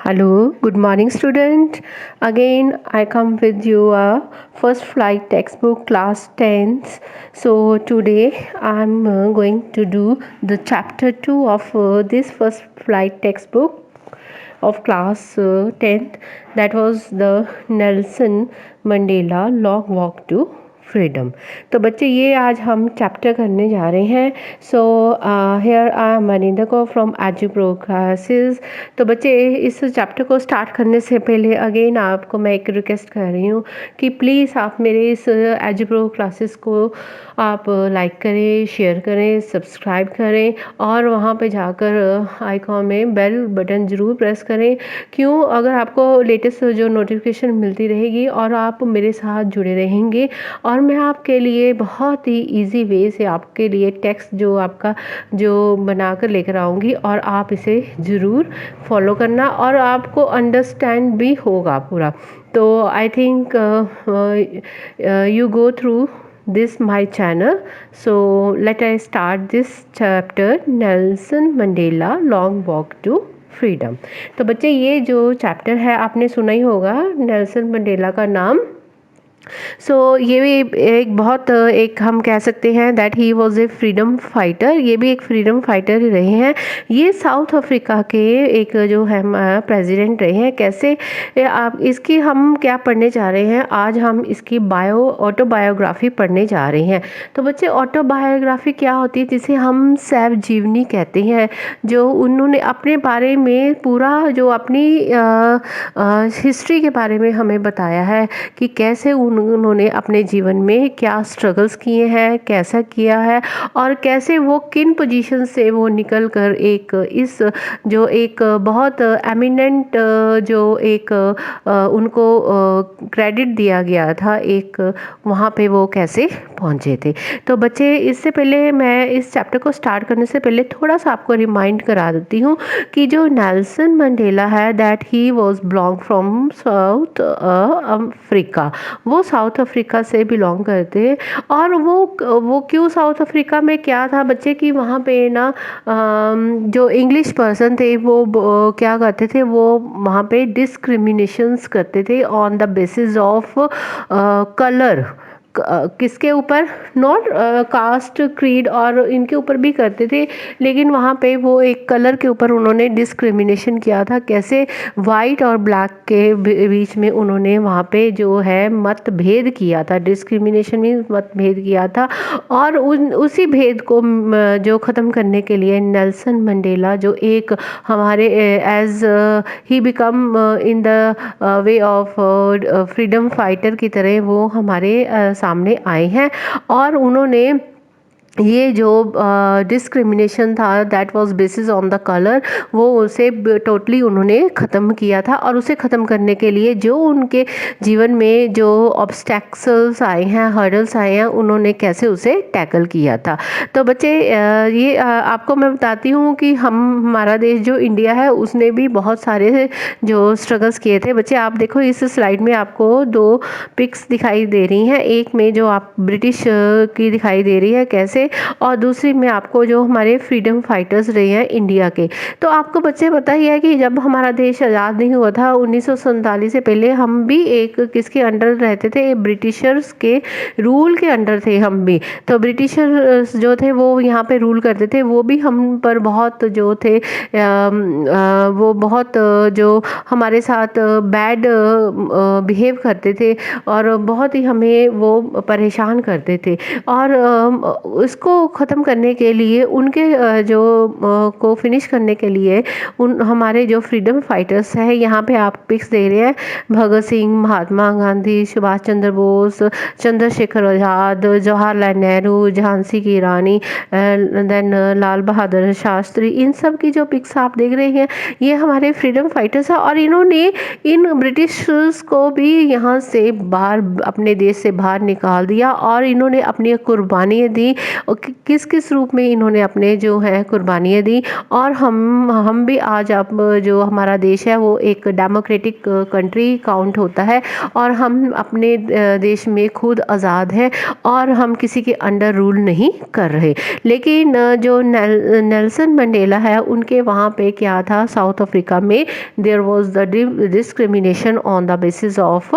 Hello, good morning, student. Again, I come with you a first flight textbook class 10th. So today I'm going to do the chapter 2 of this first flight textbook of class 10th. That was the Nelson Mandela Long Walk to freedom. तो बच्चे ये आज हम chapter करने जा रहे हैं। So here I मनिंदा को फ्रॉम एजुप्रो क्लासेस। तो बच्चे इस चैप्टर को स्टार्ट करने से पहले अगेन आपको मैं एक रिक्वेस्ट कर रही हूँ कि प्लीज़ आप मेरे इस एजुप्रो क्लासेस को आप लाइक करें, शेयर करें, सब्सक्राइब करें और वहाँ पे जाकर आइकॉन में बेल बटन ज़रूर प्रेस करें। क्यों? अगर आपको लेटेस्ट जो नोटिफिकेशन मिलती रहेगी और आप मेरे साथ जुड़े रहेंगे और मैं आपके लिए बहुत ही इजी वे से आपके लिए टेक्स्ट जो आपका जो बनाकर लेकर आऊँगी और आप इसे ज़रूर फॉलो करना और आपको अंडरस्टैंड भी होगा पूरा। तो I think you go through this my channel. So let us start this chapter, Nelson Mandela Long Walk to Freedom. तो बच्चे ये जो चैप्टर है आपने सुना ही होगा, नेल्सन मंडेला का नाम। ये भी एक बहुत एक हम कह सकते हैं that he was a freedom fighter. ये भी एक फ्रीडम फाइटर ही रहे हैं। ये साउथ अफ्रीका के एक जो है प्रेसिडेंट रहे हैं। कैसे आप इसकी हम क्या पढ़ने जा रहे हैं आज? हम इसकी ऑटोबायोग्राफी पढ़ने जा रहे हैं। तो बच्चे ऑटोबायोग्राफी क्या होती है? जिसे हम सैफ जीवनी कहते हैं। जो उन्होंने अपने बारे में पूरा जो अपनी हिस्ट्री के बारे में हमें बताया है कि कैसे उन्होंने अपने जीवन में क्या स्ट्रगल्स किए हैं, कैसा किया है और कैसे वो किन पोजीशन से वो निकल कर एक इस जो एक बहुत एमिनेंट जो एक उनको क्रेडिट दिया गया था, एक वहाँ पे वो कैसे पहुँचे थे। तो बच्चे इससे पहले मैं इस चैप्टर को स्टार्ट करने से पहले थोड़ा सा आपको रिमाइंड करा देती हूँ कि जो नेल्सन मंडेला है that he was belong from south Africa. वो साउथ अफ्रीका से बिलोंग करते हैं। और वो क्यों साउथ अफ्रीका में क्या था बच्चे कि वहाँ पे ना जो इंग्लिश पर्सन थे वो क्या करते थे, वो वहाँ पे डिस्क्रिमिनेशंस करते थे on the basis of colour. किसके ऊपर? नॉट कास्ट, क्रीड और इनके ऊपर भी करते थे, लेकिन वहाँ पे वो एक कलर के ऊपर उन्होंने डिस्क्रिमिनेशन किया था। कैसे? वाइट और ब्लैक के बीच में उन्होंने वहाँ पे जो है मतभेद किया था। डिस्क्रिमिनेशन मीन्स मतभेद किया था और उसी भेद को जो ख़त्म करने के लिए नेल्सन मंडेला जो एक हमारे एज ही become in the way of freedom fighter की तरह वो हमारे सामने आए हैं और उन्होंने ये जो डिस्क्रिमिनेशन था that was basis on the colour, वो उसे टोटली उन्होंने ख़त्म किया था। और उसे ख़त्म करने के लिए जो उनके जीवन में जो ऑब्स्टैकल्स आए हैं, हर्डल्स आए हैं, उन्होंने कैसे उसे टैकल किया था। तो बच्चे ये आपको मैं बताती हूँ कि हमारा देश जो इंडिया है उसने भी बहुत सारे जो स्ट्रगल्स किए थे। बच्चे आप देखो इस स्लाइड में आपको दो पिक्स दिखाई दे रही हैं। एक में जो आप ब्रिटिश की दिखाई दे रही है कैसे, और दूसरी में आपको जो हमारे फ्रीडम फाइटर्स रहे हैं इंडिया के। तो आपको बच्चे पता ही है कि जब हमारा देश आज़ाद नहीं हुआ था 1947 से पहले हम भी एक किसके अंडर रहते थे? ब्रिटिशर्स के रूल के अंडर थे हम भी। तो ब्रिटिशर्स जो थे वो यहाँ पे रूल करते थे, वो भी हम पर बहुत जो थे वो बहुत जो हमारे साथ बैड बिहेव करते थे और बहुत ही हमें वो परेशान करते थे। और इसको ख़त्म करने के लिए उनके जो को फिनिश करने के लिए उन हमारे जो फ्रीडम फाइटर्स हैं, यहाँ पे आप पिक्स दे रहे हैं, भगत सिंह, महात्मा गांधी, सुभाष चंद्र बोस, चंद्रशेखर आज़ाद, जवाहरलाल नेहरू, झांसी की रानी, देन लाल बहादुर शास्त्री, इन सब की जो पिक्स आप देख रहे हैं ये हमारे फ्रीडम फाइटर्स हैं। और इन्होंने इन ब्रिटिशर्स को भी यहाँ से बाहर अपने देश से बाहर निकाल दिया और इन्होंने अपनी कुर्बानियाँ दी और किस किस रूप में इन्होंने अपने जो है कुर्बानियाँ दी। और हम भी आज अब जो हमारा देश है वो एक डेमोक्रेटिक कंट्री काउंट होता है और हम अपने देश में खुद आज़ाद हैं और हम किसी के अंडर रूल नहीं कर रहे। लेकिन जो नेल्सन मंडेला है उनके वहाँ पे क्या था, साउथ अफ्रीका में there was the discrimination on the basis of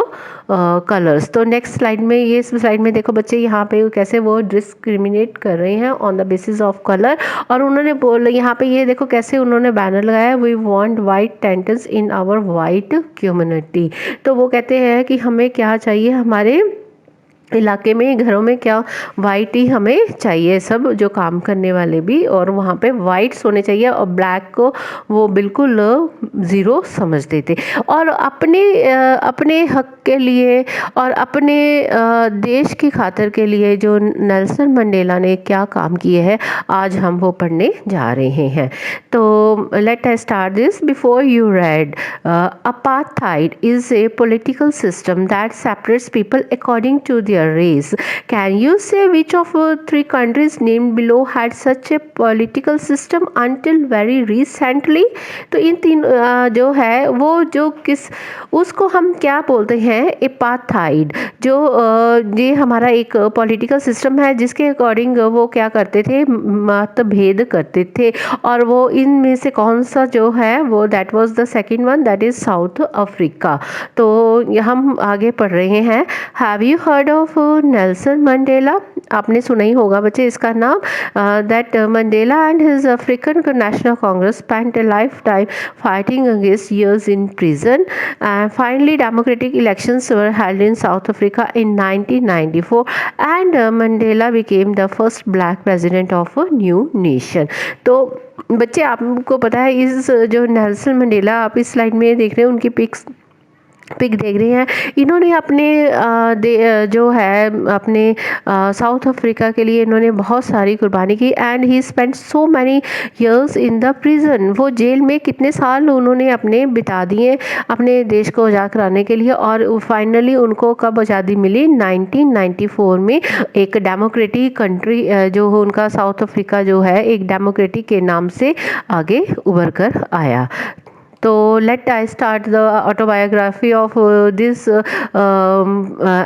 colours. तो नेक्स्ट स्लाइड में, ये स्लाइड में देखो बच्चे, यहाँ पे कैसे वो डिस्क्रिमिनेट कर रहे हैं on the basis of colour. और उन्होंने बोला यहाँ पे, ये देखो कैसे उन्होंने बैनर लगाया, we want white tenants in our white community. तो वो कहते हैं कि हमें क्या चाहिए, हमारे इलाके में घरों में क्या वाइट ही हमें चाहिए, सब जो काम करने वाले भी, और वहाँ पे वाइट्स होने चाहिए और ब्लैक को वो बिल्कुल ज़ीरो समझते थे। और अपने हक के लिए और अपने देश की खातिर के लिए जो नेल्सन मंडेला ने क्या काम किए हैं, आज हम वो पढ़ने जा रहे हैं। तो let us start this. Before you read, apartheid is a political system that separates people according to their race. Can you say which of three countries named below had such a political system until very recently? तो इन तीन जो है वो जो किस, उसको हम क्या बोलते हैं, एपार्थाइड। जो ये हमारा एक पॉलिटिकल सिस्टम है जिसके अकॉर्डिंग वो क्या करते थे, मतभेद करते थे। और वो इनमें से कौन सा जो है वो, that was the second one, that is south Africa. तो हम आगे पढ़ रहे हैं। Have you heard of Nelson Mandela? आपने सुना ही होगा बच्चे इसका नाम। That Mandela and his African national Congress spent a lifetime fighting against years in prison, and finally democratic elections were held in South Africa in 1994 and Mandela became the first black president of a new nation। तो बच्चे आपको पता है इस जो Nelson Mandela आप इस slide में देख रहे हैं, उनकी पिक देख रहे हैं, इन्होंने अपने जो है अपने साउथ अफ्रीका के लिए इन्होंने बहुत सारी कुर्बानी की। And he spent so many years in the prison. वो जेल में कितने साल उन्होंने अपने बिता दिए अपने देश को आज़ाद कराने के लिए। और फाइनली उनको कब आज़ादी मिली, 1994 में। एक डेमोक्रेटिक कंट्री जो उनका साउथ अफ्रीका जो है एक डेमोक्रेटिक के नाम से आगे उभर कर आया। तो let I start the autobiography of this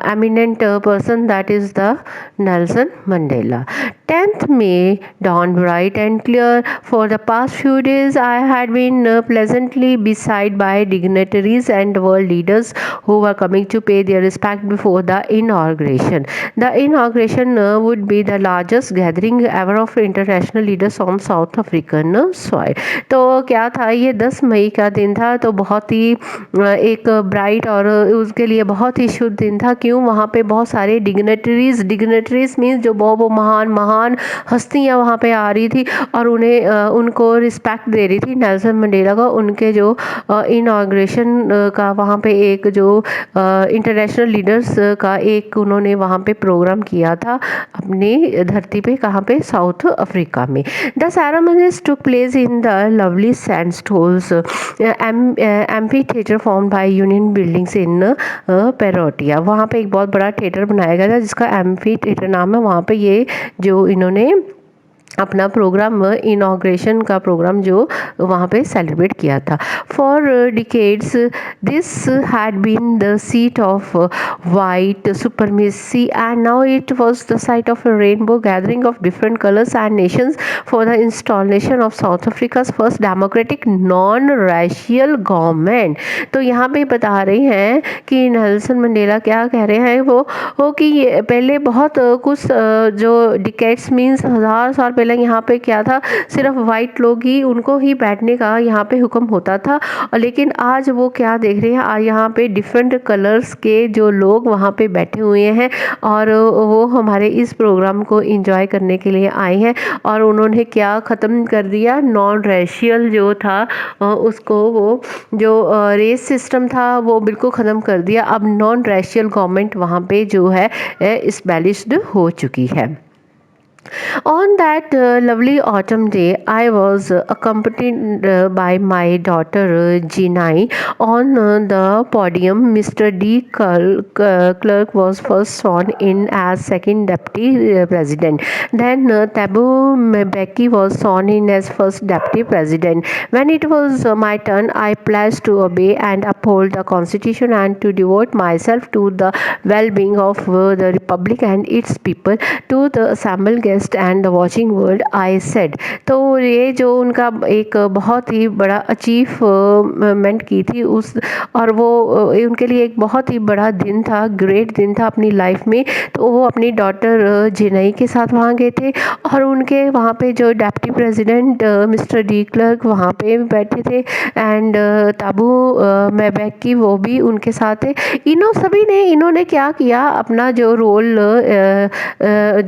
eminent person, that is the Nelson Mandela। 10th May dawned bright and clear. For the past few days I had been pleasantly beside by dignitaries and world leaders who were coming to pay their respect before the inauguration. The inauguration would be the largest gathering ever of international leaders on South African soil। तो क्या था, ये 10 मई का दिन था, तो बहुत ही एक ब्राइट और उसके लिए बहुत ही शुभ दिन था। क्यों, वहाँ पे बहुत सारे डिग्नेटरीज मीन्स जो बहुत महान हस्तियाँ वहाँ पे आ रही थी और उन्हें उनको रिस्पेक्ट दे रही थी नेल्सन मंडेला को। उनके जो इनॉग्रेशन का वहाँ पे एक जो इंटरनेशनल लीडर्स का एक उन्होंने वहाँ पे प्रोग्राम किया था अपनी धरती पे, कहाँ पे, साउथ अफ्रीका में। The ceremonies took place in the lovely sandstones amphitheatre formed by Union Buildings in Pretoria. वहाँ पे एक बहुत बड़ा थिएटर बनाया गया था जिसका एम्फी थिएटर नाम है। वहाँ पे ये जो इन्होंने अपना प्रोग्राम, इनॉग्रेशन का प्रोग्राम जो वहाँ पे सेलिब्रेट किया था। For decades this had been the seat of white supremacy and now it was the site of a rainbow gathering of different colours and nations for the installation of South Africa's first democratic non racial government. तो यहाँ पे बता रहे हैं कि Nelson Mandela क्या कह रहे हैं, वो कि पहले बहुत कुछ जो डिकेड्स मीन्स 1000 साल पहले यहाँ पे क्या था, सिर्फ वाइट लोग ही, उनको ही बैठने का यहाँ पे हुक्म होता था। लेकिन आज वो क्या देख रहे हैं, आज यहाँ पे डिफरेंट कलर्स के जो लोग वहाँ पे बैठे हुए हैं और वो हमारे इस प्रोग्राम को एंजॉय करने के लिए आए हैं। और उन्होंने क्या ख़त्म कर दिया, नॉन रेशियल जो था उसको, वो जो रेस सिस्टम था वो बिल्कुल ख़त्म कर दिया। अब नॉन रेशियल गवर्नमेंट वहाँ पे जो है इस्टैब्लिश्ड हो चुकी है। On that lovely autumn day, I was accompanied by my daughter Jinai on the podium. Mr. Clerk was first sworn in as second deputy president. Then Tabu Mbeki was sworn in as first deputy president. When it was my turn, I pledged to obey and uphold the constitution and to devote myself to the well-being of the republic and its people. To the assembled guest and the watching world I said. तो ये जो उनका एक बहुत ही बड़ा achievement की थी उस, और वो उनके लिए एक बहुत ही बड़ा दिन था, ग्रेट दिन था अपनी लाइफ में। तो वो अपनी डॉटर जिनई के साथ वहाँ गए थे और उनके वहाँ पे जो deputy president mister de Klerk वहाँ पे बैठे थे एंड ताबू मैबैकी वो भी उनके साथ थे। इन्होंने क्या किया, अपना जो रोल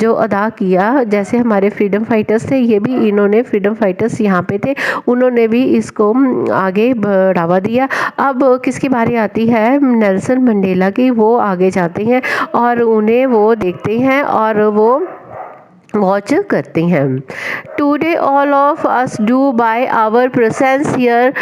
जो अदा किया, जैसे हमारे फ्रीडम फाइटर्स थे, ये भी इन्होंने फ्रीडम फाइटर्स यहाँ पे थे, उन्होंने भी इसको आगे बढ़ावा दिया। अब किसकी बारी आती है, नेल्सन मंडेला की। वो आगे जाते हैं और उन्हें वो देखते हैं और वो वॉच करते हैं। Today all of us do by our presence here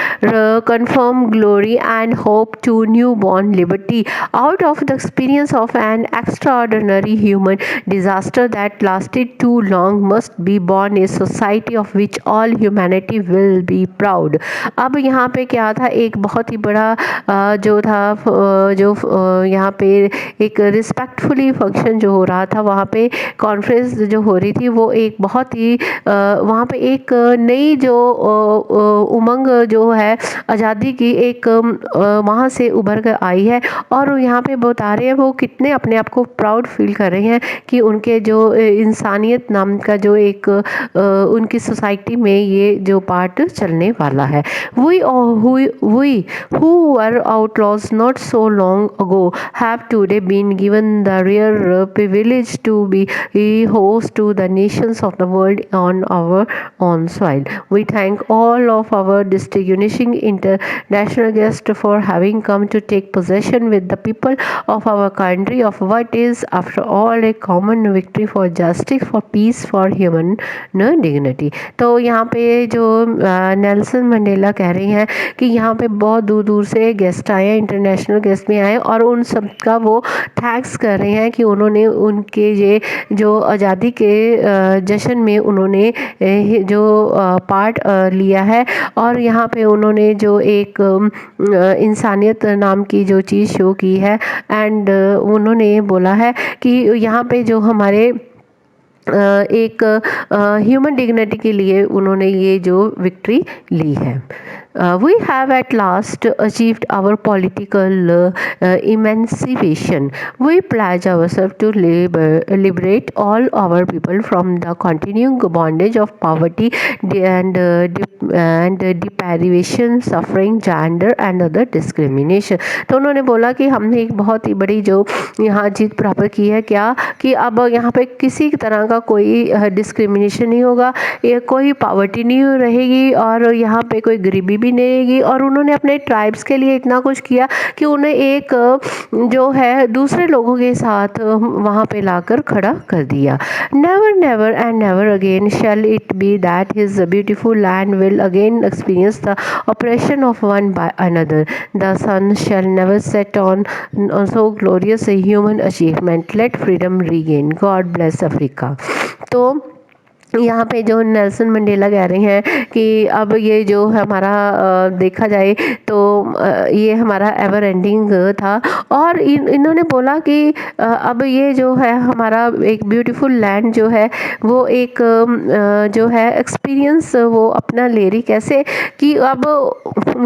confirm glory and hope to newborn liberty out of the experience of an extraordinary human disaster that lasted too long must be born a society of which all humanity will be proud। अब यहाँ पे क्या था, एक बहुत ही बड़ा जो था जो यहाँ पे एक रिस्पेक्टफुली फंक्शन जो हो रहा था, वहाँ पे कॉन्फ्रेंस जो हो रही थी, वो एक बहुत ही वहाँ पे एक नई जो उमंग जो है आज़ादी की एक वहाँ से उभर कर आई है। और यहाँ पे बता रहे हैं वो कितने अपने आप को प्राउड फील कर रहे हैं कि उनके जो इंसानियत नाम का जो एक उनकी सोसाइटी में ये जो पार्ट चलने वाला है। We who were outlaws not so long ago have today been given the rare privilege to be host to the nations of the world on our own soil. We thank all of our distinguishing international guests for having come to take possession with the people of our country of what is after all a common victory for justice, for peace, for human dignity। तो यहाँ पे जो Nelson Mandela कह रही हैं कि यहाँ पे बहुत दूर दूर से गेस्ट आए हैं, इंटरनेशनल गेस्ट भी आए, और उन सब का वो थैंक्स कर रहे हैं कि उन्होंने उनके ये जो आज़ादी के जश्न में उन्होंने जो पार्ट लिया है, और यहाँ पे उन्होंने जो एक इंसानियत नाम की जो चीज़ शो की है। एंड उन्होंने बोला है कि यहाँ पे जो हमारे एक ह्यूमन डिग्निटी के लिए उन्होंने ये जो विक्ट्री ली है। We have at last achieved our political emancipation. We pledge ourselves to liberate all our people from the continuing bondage of poverty and deprivation, suffering, gender and other discrimination। तो उन्होंने बोला कि हमने एक बहुत ही बड़ी जो यहाँ जीत प्राप्त की है, क्या कि अब यहाँ पे किसी तरह का कोई डिस्क्रिमिनेशन नहीं होगा, ये कोई पावर्टी नहीं रहेगी और यहाँ पे कोई गरीबी भी नहीं रहेगी। और उन्होंने अपने ट्राइब्स के लिए इतना कुछ किया कि उन्हें एक जो है दूसरे लोगों के साथ वहाँ पे लाकर खड़ा कर दिया। Never never and never again shall it be that his beautiful land will again experience the operation of one by another. The sun shall never set on so glorious a human achievement. Let freedom regain. God bless Africa. तो यहाँ पे जो Nelson Mandela कह रहे हैं कि अब ये जो हमारा देखा जाए तो ये हमारा एवर एंडिंग था, और इन्होंने बोला कि अब ये जो है हमारा एक ब्यूटीफुल लैंड जो है वो एक जो है एक्सपीरियंस वो अपना ले रही, कैसे कि अब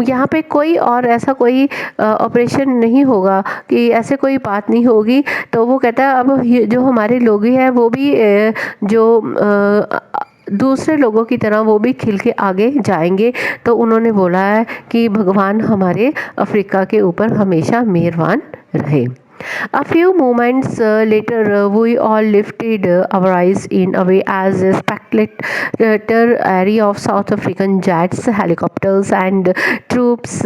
यहाँ पे कोई और ऐसा कोई ऑपरेशन नहीं होगा, कि ऐसे कोई बात नहीं होगी। तो वो कहता है अब जो हमारे लोग हैं वो भी जो दूसरे लोगों की तरह वो भी खिल के आगे जाएंगे। तो उन्होंने बोला है कि भगवान हमारे अफ्रीका के ऊपर हमेशा मेहरबान रहे। A few moments later, we all lifted our eyes in a way as a spectator area of South African jets, helicopters, and troops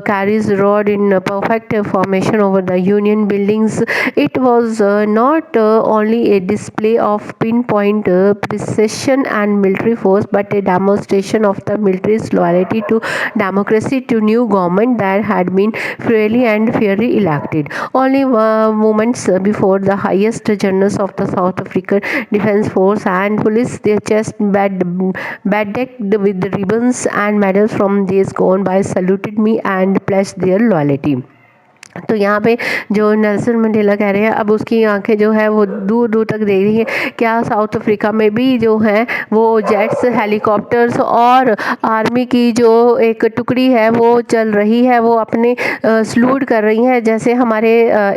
carries roared in a perfect formation over the Union buildings. It was not only a display of pinpoint precision and military force, but a demonstration of the military's loyalty to democracy, to new government that had been freely and fairly elected. Only moments before, the highest generals of the South African Defence Force and police, their chest bedecked with ribbons and medals from days gone by, saluted me and pledged their loyalty. तो यहाँ पे जो Nelson Mandela कह रहे हैं, अब उसकी आंखें जो है वो दूर दूर तक देख रही हैं, क्या साउथ अफ्रीका में भी जो है वो जेट्स, हेलीकॉप्टर्स और आर्मी की जो एक टुकड़ी है वो चल रही है, वो अपने सलूट कर रही है, जैसे हमारे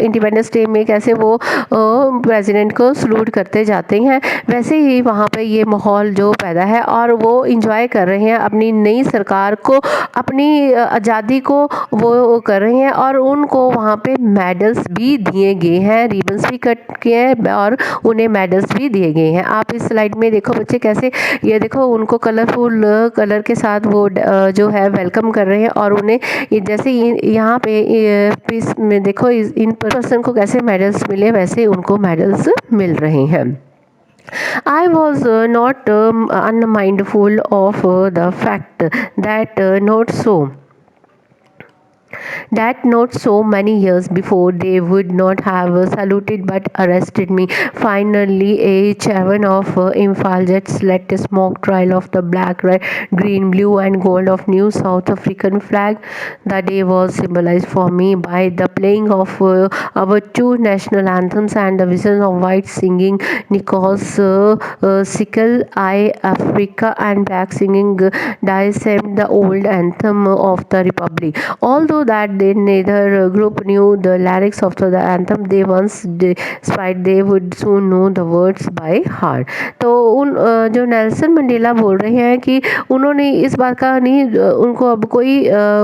इंडिपेंडेंस डे में कैसे वो प्रेसिडेंट को सलूट करते जाते हैं, वैसे ही वहाँ पे ये माहौल जो पैदा है और वो इंजॉय कर रहे हैं अपनी नई सरकार को, अपनी आज़ादी को वो कर रहे हैं। और उनको वहाँ पे मेडल्स भी दिए गए हैं, रिबन्स भी कट किए हैं और उन्हें मेडल्स भी दिए गए हैं। आप इस स्लाइड में देखो बच्चे कैसे, ये देखो उनको कलरफुल कलर के साथ वो जो है वेलकम कर रहे हैं और उन्हें जैसे यहाँ पे पीस में देखो इन पर्सन को कैसे मेडल्स मिले, वैसे उनको मेडल्स मिल रहे हैं। I was not unmindful of the fact that not so many years before they would not have saluted but arrested me. Finally, a chairman of Imphal Jets led a mock trial of the black, red, green, blue, and gold of New South African flag. The day was symbolized for me by the playing of our two national anthems and the vision of white singing Nikos Sickle, I Africa, and black singing Daisem, the old anthem of the Republic. Although that they neither group knew the lyrics of the anthem, they once despite they would soon know the words by heart. तो उन जो Nelson Mandela बोल रहे हैं कि उन्होंने इस बात का नहीं, उनको अब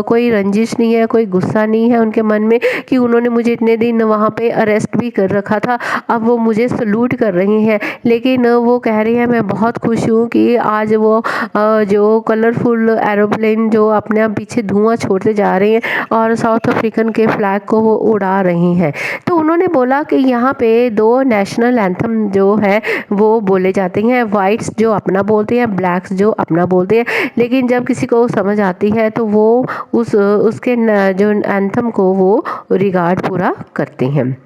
कोई रंजिश नहीं है, कोई गुस्सा नहीं है उनके मन में कि उन्होंने मुझे इतने दिन वहाँ पे अरेस्ट भी कर रखा था, अब वो मुझे सलूट कर रही हैं। लेकिन वो कह रही है मैं बहुत खुश हूँ कि आज वो जो कलरफुल एरोप्लेन जो अपने आप पीछे धुआं छोड़ते जा रहे हैं और साउथ अफ्रीकन के फ्लैग को वो उड़ा रही हैं। तो उन्होंने बोला कि यहाँ पे दो नेशनल एंथम जो है वो बोले जाते हैं, वाइट्स जो अपना बोलते हैं, ब्लैक्स जो अपना बोलते हैं, लेकिन जब किसी को समझ आती है तो वो उसके जो एंथम को वो रिगार्ड पूरा करते हैं।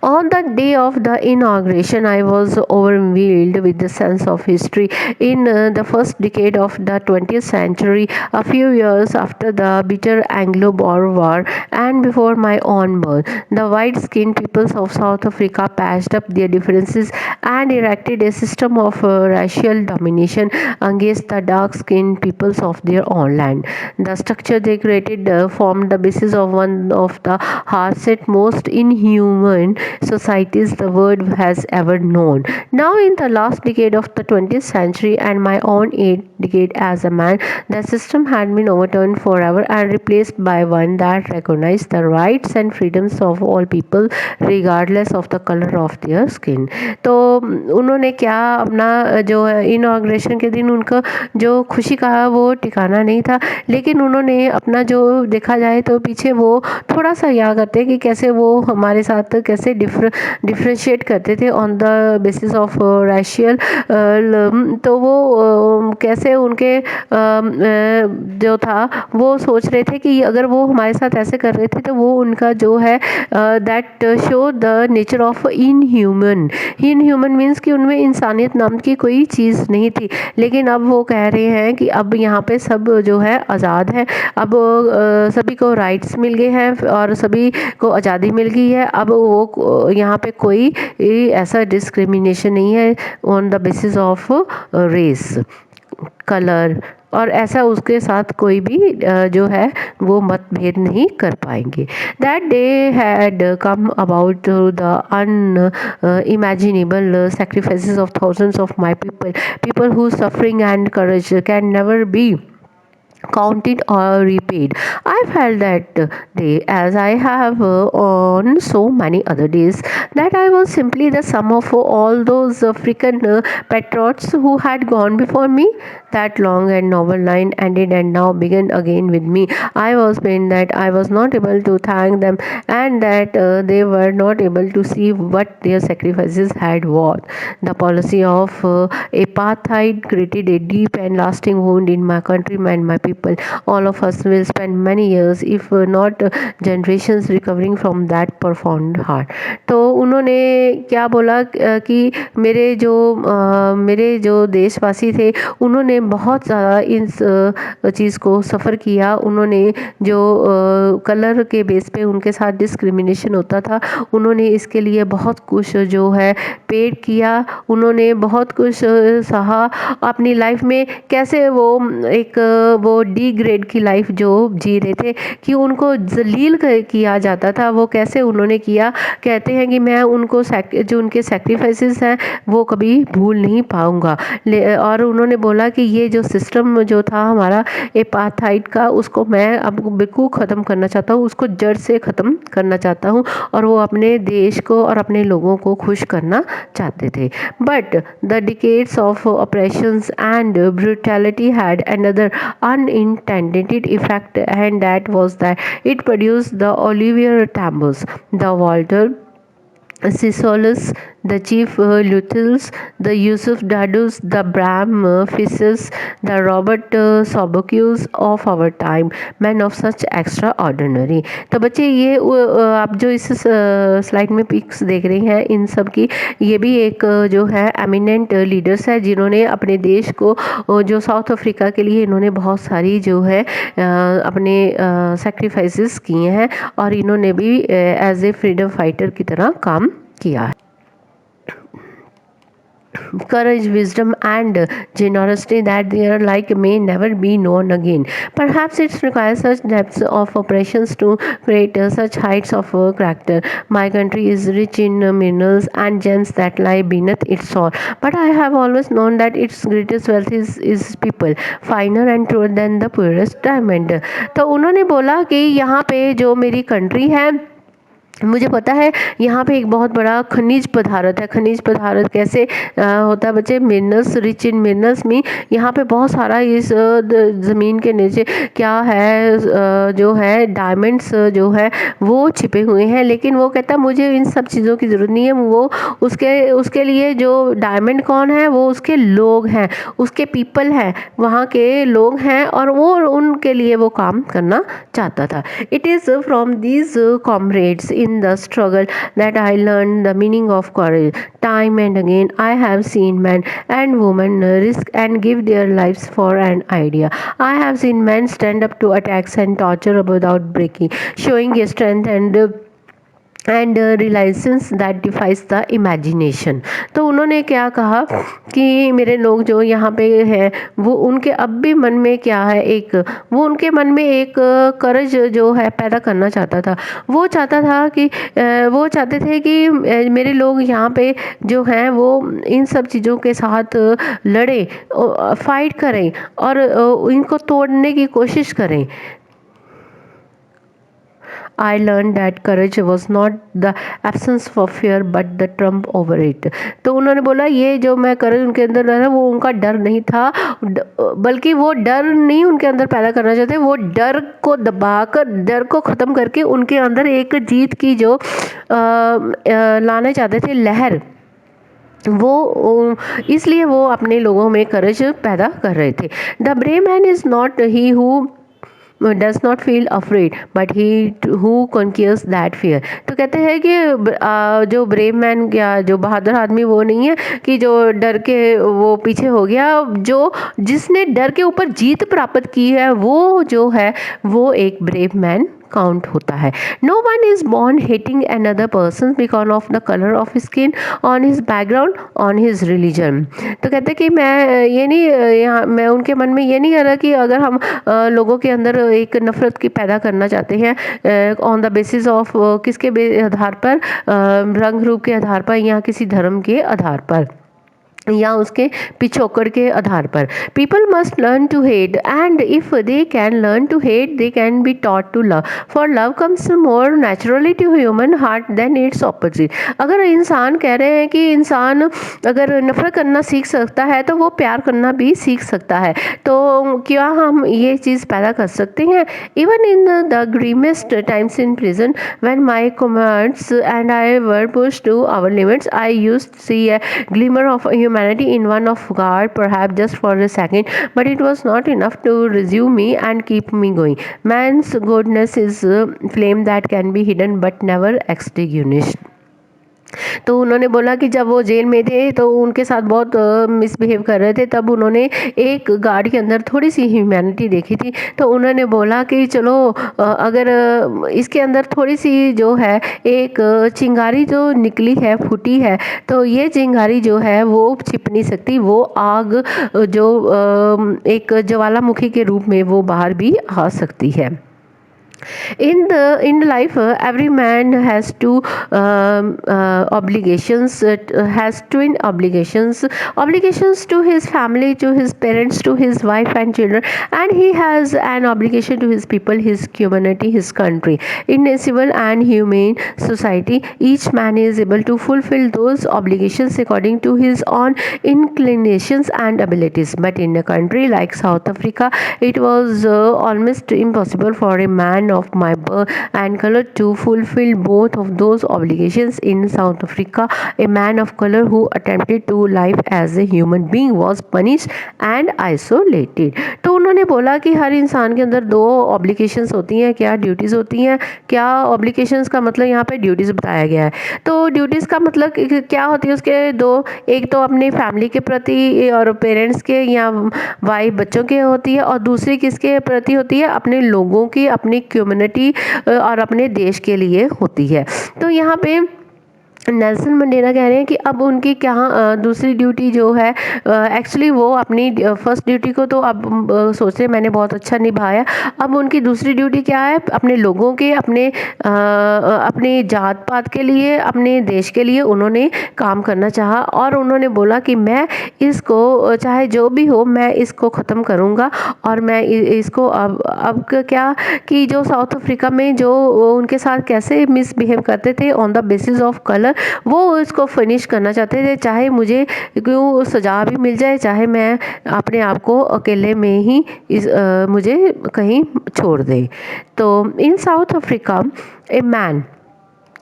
On the day of the inauguration, I was overwhelmed with the sense of history. In the first decade of the 20th century, a few years after the bitter Anglo-Boer War and before my own birth, the white-skinned peoples of South Africa patched up their differences and erected a system of racial domination against the dark-skinned peoples of their own land. The structure they created formed the basis of one of the harshest, most inhuman societies the world has ever known. Now, in the last decade of the 20th century and my own decade as a man, the system had been overturned forever and replaced by one that recognized the rights and freedoms of all people regardless of the color of their skin. तो उन्होंने क्या अपना जो inauguration के दिन उनका जो खुशी का वो ठिकाना नहीं था, लेकिन उन्होंने अपना जो देखा जाए तो पीछे वो थोड़ा सा याद करते हैं कि कैसे वो हमारे साथ कैसे डिफ्रेंशिएट करते थे on the basis of racial, तो वो कैसे उनके जो था वो सोच रहे थे कि अगर वो हमारे साथ ऐसे कर रहे थे तो वो उनका जो है that show the nature of inhuman means कि उनमें इंसानियत नाम की कोई चीज़ नहीं थी। लेकिन अब वो कह रहे हैं कि अब यहाँ पे सब जो है आज़ाद है, अब सभी को राइट्स मिल गए हैं और सभी को आज़ादी मिल गई है। अब वो यहाँ पे कोई ऐसा डिस्क्रिमिनेशन नहीं है on the basis of race, colour, और ऐसा उसके साथ कोई भी जो है वो मतभेद नहीं कर पाएंगे। That day had come about the unimaginable sacrifices of thousands of my people whose suffering and courage can never be counted or repaid. I felt that day, as I have on so many other days, that I was simply the sum of all those African patriots who had gone before me. That long and noble line ended and now began again with me. I was pained that I was not able to thank them and that they were not able to see what their sacrifices had worth. The policy of apartheid created a deep and lasting wound in my country and my people. All of us will spend many years, if not generations, recovering from that profound heart. तो उन्होंने क्या बोला कि मेरे जो देशवासी थे उन्होंने बहुत ज़्यादा इस चीज़ को सफ़र किया। उन्होंने जो कलर के बेस पे उनके साथ डिस्क्रिमिनेशन होता था, उन्होंने इसके लिए बहुत कुछ जो है पेड किया। उन्होंने बहुत कुछ सहा अपनी लाइफ में। कैसे वो एक वो डी ग्रेड की लाइफ जो जी रहे थे कि उनको जलील किया जाता था, वो कैसे उन्होंने किया। कहते हैं कि मैं उनको जो उनके सेक्रीफाइसेस हैं वो कभी भूल नहीं पाऊँगा। और उन्होंने बोला कि ये जो सिस्टम जो था हमारा एपार्थाइड का, उसको मैं अब बिल्कुल ख़त्म करना चाहता हूँ, उसको जड़ से ख़त्म करना चाहता हूँ। और वो अपने देश को और अपने लोगों को खुश करना चाहते थे। But the decades of oppressions and brutality had another unintended effect, and that was that it produced the Olivier Tambos, the Walter Sisolus, the Chief Luthils, the Yusuf Dadus, the Bram Fishes, the Robert Sobocus of our time, men of such extraordinary. तो बच्चे ये आप जो इस slide में pics देख रहे हैं, इन सब की ये भी एक जो है एमिनेंट लीडर्स है जिन्होंने अपने देश को जो साउथ अफ्रीका के लिए इन्होंने बहुत सारी जो है अपने सेक्रीफाइसेस किए हैं और इन्होंने भी एज ए फ्रीडम फाइटर की तरह काम किया है। Courage, wisdom, and generosity that their like may never be known again. Perhaps it requires such depths of operations to create such heights of character. My country is rich in minerals and gems that lie beneath its soil, but I have always known that its greatest wealth is people, finer and truer than the purest diamond. तो उन्होंने बोला कि यहाँ पे जो मेरी country है, मुझे पता है यहाँ पे एक बहुत बड़ा खनिज पदार्थ है। खनिज पदार्थ कैसे होता है बच्चे? मिनरल्स, रिच इन मिनरल्स में यहाँ पे बहुत सारा इस ज़मीन के नीचे क्या है, जो है डायमंड्स जो है वो छिपे हुए हैं। लेकिन वो कहता मुझे इन सब चीज़ों की ज़रूरत नहीं है। वो उसके लिए जो डायमंड कौन है? वो उसके लोग हैं, उसके पीपल हैं, वहाँ के लोग हैं और वो उनके लिए वो काम करना चाहता था। It is from these comrades in the struggle that I learned the meaning of courage. Time and again I have seen men and women risk and give their lives for an idea. I have seen men stand up to attacks and torture without breaking, showing a strength and resilience that defies the imagination. तो उन्होंने क्या कहा कि मेरे लोग जो यहाँ पे हैं वो उनके अब भी मन में क्या है, वो उनके मन में एक करज जो है पैदा करना चाहता था। वो चाहता था कि वो चाहते थे कि मेरे लोग यहाँ पे जो हैं वो इन सब चीज़ों के साथ लड़ें, फाइट करें और इनको तोड़ने की कोशिश करें। I learned that courage was not the absence of fear but the trump over it. तो उन्होंने बोला ये जो मैं करेज उनके अंदर रहा वो उनका डर नहीं था, बल्कि वो डर नहीं उनके अंदर पैदा करना चाहते, वो डर को दबाकर, डर को ख़त्म करके उनके अंदर एक जीत की जो लाना चाहते थे लहर, वो इसलिए वो अपने लोगों में करेज पैदा कर रहे थे। The brave man is not he who does not feel afraid but he who conquers that fear। तो कहते हैं कि जो ब्रेव मैन या जो बहादुर आदमी वो नहीं है कि जो डर के वो पीछे हो गया, जो जिसने डर के ऊपर जीत प्राप्त की है वो जो है वो एक ब्रेव मैन काउंट होता है। No one is born hating another person because of the colour of skin, on his background, on his religion. तो कहते कि मैं ये नहीं यहाँ मैं उनके मन में ये नहीं कह रहा कि अगर हम लोगों के अंदर एक नफरत की पैदा करना चाहते हैं ऑन द बेसिस ऑफ किसके आधार पर, रंग रूप के आधार पर या किसी धर्म के आधार पर। या उसके पिछोकड़ के आधार पर। People must learn to hate and if they can learn to hate they can be taught to love, for love comes more naturally to human heart than its opposite. अगर इंसान कह रहे हैं कि इंसान अगर नफरत करना सीख सकता है तो वो प्यार करना भी सीख सकता है, तो क्या हम ये चीज़ पैदा कर सकते हैं? Even in the grimmest times in prison when my comrades and I were push to our limits I used to see a glimmer of humanity in one of God, perhaps just for a second, but it was not enough to resume me and keep me going. Man's goodness is a flame that can be hidden but never extinguished. तो उन्होंने बोला कि जब वो jail में थे तो उनके साथ बहुत मिसबिहेव कर रहे थे, तब उन्होंने एक गार्ड के अंदर थोड़ी सी ह्यूमैनिटी देखी थी। तो उन्होंने बोला कि चलो अगर इसके अंदर थोड़ी सी जो है एक चिंगारी जो निकली है, फूटी है, तो ये चिंगारी जो है वो छिप नहीं सकती, वो आग जो एक ज्वालामुखी के रूप में वो बाहर भी आ सकती है। In life every man has two obligations, has twin obligations to his family, to his parents, to his wife and children, and he has an obligation to his people, his community, his country. In a civil and humane society each man is able to fulfill those obligations according to his own inclinations and abilities, but in a country like South Africa it was almost impossible for a man of my birth and color to fulfill both of those obligations. In South Africa, a man of color who attempted to live as a human being was punished and isolated. तो उन्होंने बोला कि हर इंसान के अंदर दो obligations होती हैं। क्या ड्यूटीज़ होती हैं? क्या ऑब्लिगेशंस का मतलब यहाँ पे ड्यूटीज़ बताया गया है। तो ड्यूटीज़ का मतलब क्या होती है उसके दो, एक तो अपनी फैमिली के प्रति और पेरेंट्स के या वाइफ बच्चों के होती है, और दूसरी किसके प्रति होती है? अपने लोगों की, अपनी कम्युनिटी और अपने देश के लिए होती है। तो यहाँ पे नेल्सन मंडेला कह रहे हैं कि अब उनकी क्या दूसरी ड्यूटी जो है, एक्चुअली वो अपनी फर्स्ट ड्यूटी को तो अब सोचते मैंने बहुत अच्छा निभाया, अब उनकी दूसरी ड्यूटी क्या है? अपने लोगों के, अपने जात पात के लिए, अपने देश के लिए उन्होंने काम करना चाहा, और उन्होंने बोला कि मैं इसको चाहे जो भी हो मैं इसको ख़त्म करूँगा, और मैं इसको अब क्या कि जो साउथ अफ्रीका में जो उनके साथ कैसे मिसबिहेव करते थे on the basis of colour, वो इसको फिनिश करना चाहते थे, चाहे मुझे क्यों सजा भी मिल जाए, चाहे मैं अपने आप को अकेले में ही मुझे कहीं छोड़ दे। तो in South Africa a man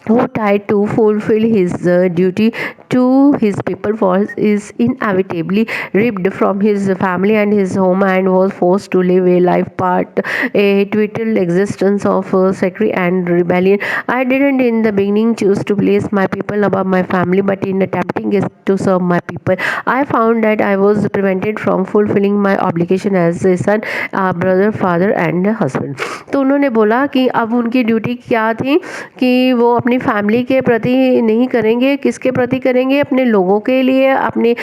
who tried to fulfill his duty to his people is inevitably ripped from his family and his home and was forced to live a life part a twiddle existence of secrecy and rebellion. I didn't in the beginning choose to place my people above my family, but in attempting to serve my people I found that I was prevented from fulfilling my obligation as a son, a brother, father and husband. तो उन्होंने बोला कि अब उनकी duty क्या थी कि वो अपनी फैमिली के प्रति नहीं करेंगे, किसके प्रति करेंगे? अपने लोगों के लिए, अपनी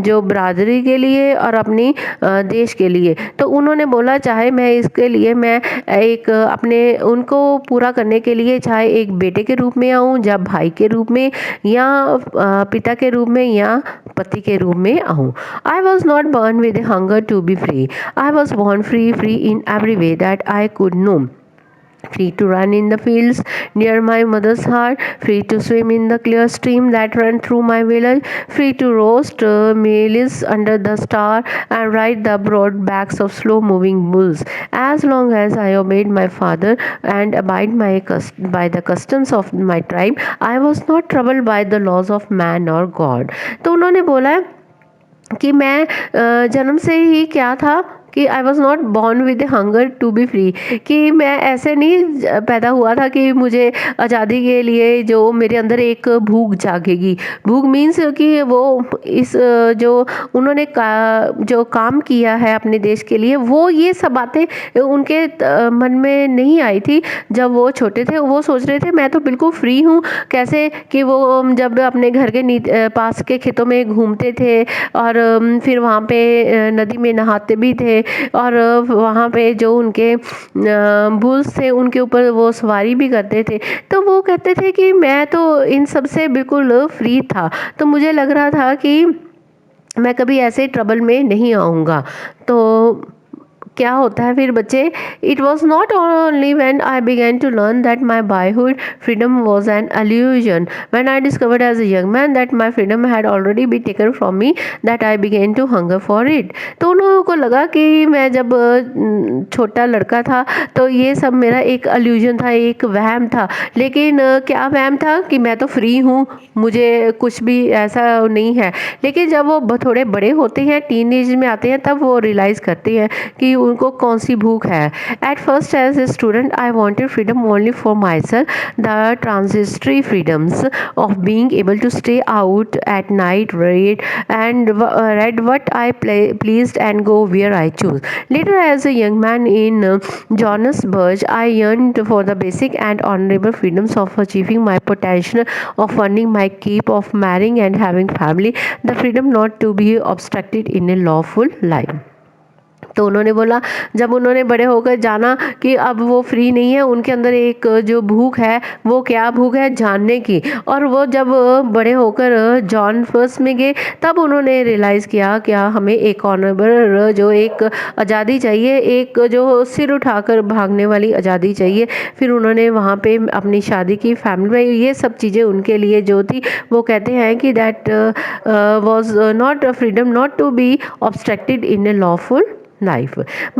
जो बरादरी के लिए और अपनी देश के लिए। तो उन्होंने बोला चाहे मैं इसके लिए मैं एक अपने उनको पूरा करने के लिए चाहे एक बेटे के रूप में आऊँ, या भाई के रूप में, या पिता के रूप में, या पति के रूप में आऊँ। I was not born with a hunger to be free. I was born free in every way that I could know. Free to run in the fields near my mother's heart, free to swim in the clear stream that ran through my village, free to roast maize under the star and ride the broad backs of slow-moving bulls. As long as I obeyed my father and abide by the customs of my tribe, I was not troubled by the laws of man or God. तो उन्होंने बोला कि मैं जन्म से ही क्या था कि I was not born with a hunger to be free, कि मैं ऐसे नहीं पैदा हुआ था कि मुझे आज़ादी के लिए जो मेरे अंदर एक भूख जागेगी। भूख मीन्स कि वो इस जो उन्होंने जो काम किया है अपने देश के लिए, वो ये सब बातें उनके मन में नहीं आई थी। जब वो छोटे थे वो सोच रहे थे मैं तो बिल्कुल फ्री हूँ। कैसे कि वो जब अपने घर के पास के खेतों में घूमते थे और फिर वहाँ पे नदी में नहाते भी थे, और वहाँ पे जो उनके बुल्स थे उनके ऊपर वो सवारी भी करते थे। तो वो कहते थे कि मैं तो इन सब से बिल्कुल फ्री था। तो मुझे लग रहा था कि मैं कभी ऐसे ट्रबल में नहीं आऊँगा। तो क्या होता है फिर बच्चे, it was not only when I began to learn that my boyhood freedom was an illusion when I discovered as a young man that my freedom had already be taken from me that I began to hunger for it. तो उन लोगों को लगा कि मैं जब छोटा लड़का था तो ये सब मेरा एक अल्यूजन था, एक वहम था। लेकिन क्या वहम था कि मैं तो फ्री हूँ, मुझे कुछ भी ऐसा नहीं है। लेकिन जब वो थोड़े बड़े होते हैं, टीन एज में आते हैं, तब वो रियलाइज़ करते हैं कि उनको कौन सी भूख है। At first as a student I wanted freedom only for my self, the transitory freedoms of being able to stay out at night, read what I pleased and go where I chose. Later, as a young man in Johannesburg, I yearned for the basic and honorable freedoms of achieving my potential, of earning my keep, of marrying and having family, the freedom not to be obstructed in a lawful life. तो उन्होंने बोला, जब उन्होंने बड़े होकर जाना कि अब वो फ्री नहीं है, उनके अंदर एक जो भूख है, वो क्या भूख है, जानने की। और वो जब बड़े होकर जॉन फर्स्ट में गए, तब उन्होंने रियलाइज़ किया क्या हमें एक ऑनरेबल जो एक आज़ादी चाहिए, एक जो सिर उठाकर भागने वाली आज़ादी चाहिए। फिर उन्होंने वहाँ पे अपनी शादी की, फैमिली में ये सब चीज़ें उनके लिए जो थी, वो कहते हैं कि that was not a freedom not to be obstructed in a lawful life.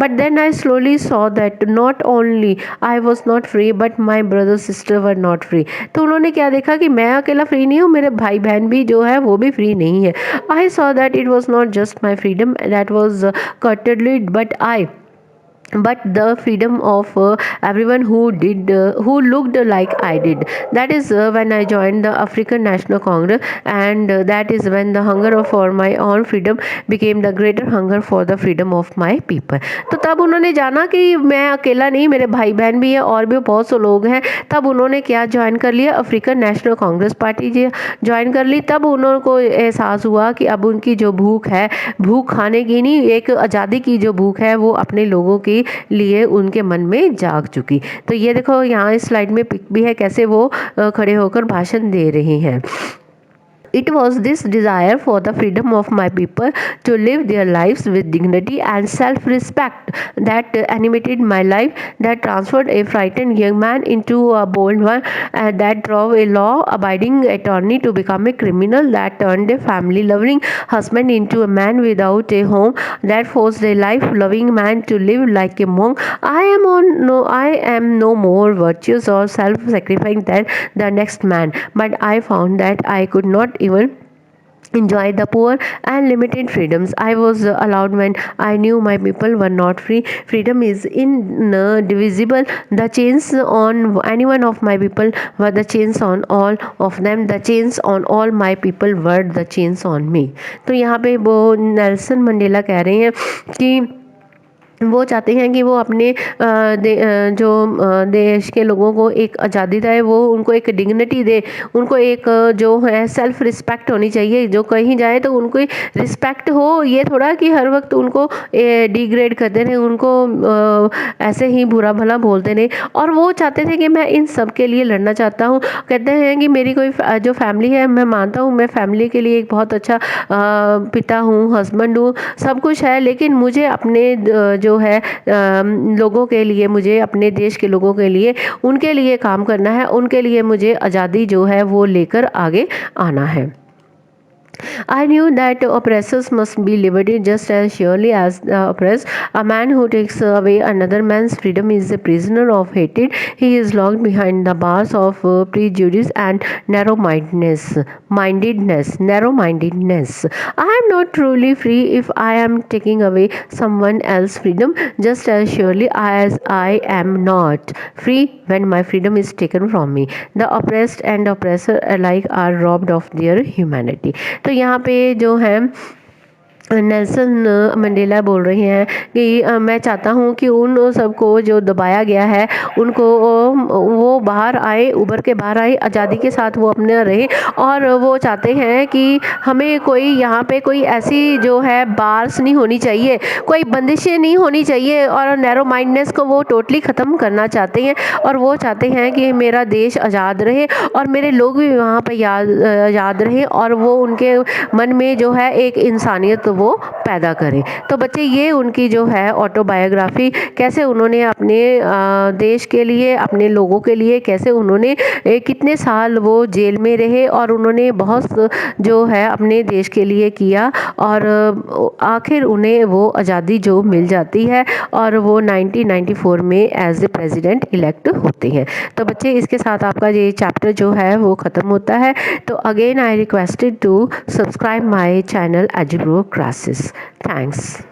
But then I slowly saw that not only I was not free but my brother sister were not free. तो उन्होंने क्या देखा कि मैं अकेला free नहीं हूँ, मेरे भाई बहन भी जो है वो भी फ्री नहीं है। I saw that it was not just my freedom that was curtailed, but the freedom of everyone who looked like I did. That is when I joined the African National Congress, and that is when the hunger for my own freedom became the greater hunger for the freedom of my people. तो तब उन्होंने जाना कि मैं अकेला नहीं, मेरे भाई बहन भी है और भी बहुत से लोग हैं। तब उन्होंने क्या ज्वाइन कर लिया, African national Congress party join कर ली। तब उनको एहसास हुआ कि अब उनकी जो भूख है, भूख खाने की नहीं, एक आज़ादी की जो भूख है, वो अपने लोगों के लिए उनके मन में जाग चुकी। तो ये देखो यहाँ इस स्लाइड में पिक भी है, कैसे वो खड़े होकर भाषण दे रहे हैं। It was this desire for the freedom of my people to live their lives with dignity and self-respect that animated my life, that transformed a frightened young man into a bold one, that drove a law-abiding attorney to become a criminal, that turned a family-loving husband into a man without a home, that forced a life-loving man to live like a monk. I am no more virtuous or self-sacrificing than the next man, but I found that I could not even enjoy the poor and limited freedoms I was allowed when I knew my people were not free. Freedom is indivisible. The chains on any one of my people were the chains on all of them. The chains on all my people were the chains on me. तो यहाँ पे वो Nelson Mandela कह रहे हैं कि वो चाहते हैं कि वो अपने देश के लोगों को एक आज़ादी दे, वो उनको एक डिग्निटी दे, उनको एक जो है सेल्फ रिस्पेक्ट होनी चाहिए। जो कहीं जाए तो उनको रिस्पेक्ट हो, ये थोड़ा कि हर वक्त उनको डिग्रेड करते रहे, उनको ऐसे ही बुरा भला बोलते रहे। और वो चाहते थे कि मैं इन सब के लिए लड़ना चाहता हूँ। कहते हैं कि मेरी कोई जो फैमिली है, मैं मानता हूँ मैं फैमिली के लिए एक बहुत अच्छा पिता हूँ, हस्बैंड हूँ, सब कुछ है। लेकिन मुझे अपने जो है लोगों के लिए, मुझे अपने देश के लोगों के लिए, उनके लिए काम करना है, उनके लिए मुझे आज़ादी जो है वो लेकर आगे आना है। I knew that oppressors must be liberated just as surely as the oppressed. A man who takes away another man's freedom is a prisoner of hatred. He is locked behind the bars of prejudice and narrow-mindedness. I am not truly free if I am taking away someone else's freedom, just as surely as I am not free when my freedom is taken from me. The oppressed and oppressor alike are robbed of their humanity. तो यहाँ पे जो है Nelson Mandela बोल रहे हैं कि मैं चाहता हूँ कि उन सबको जो दबाया गया है उनको वो बाहर आए, उभर के बाहर आए, आज़ादी के साथ वो अपना रहे। और वो चाहते हैं कि हमें कोई यहाँ पे कोई ऐसी जो है बार्स नहीं होनी चाहिए, कोई बंदिशें नहीं होनी चाहिए, और नैरो माइंडनेस को वो टोटली ख़त्म करना चाहते हैं। और वो चाहते हैं कि मेरा देश आज़ाद रहे और मेरे लोग भी वहाँ पे याद रहे, और वो उनके मन में जो है एक इंसानियत वो पैदा करें। तो बच्चे ये उनकी जो है ऑटोबायोग्राफी, कैसे उन्होंने अपने देश के लिए, अपने लोगों के लिए, कैसे उन्होंने कितने साल वो जेल में रहे और उन्होंने बहुत जो है अपने देश के लिए किया, और आखिर उन्हें वो आज़ादी जो मिल जाती है और वो 1994 में एज ए प्रेसिडेंट इलेक्ट होते हैं। तो बच्चे इसके साथ आपका ये चैप्टर जो है वो ख़त्म होता है। तो again I requested to subscribe my channel Algebra Classes. Thanks.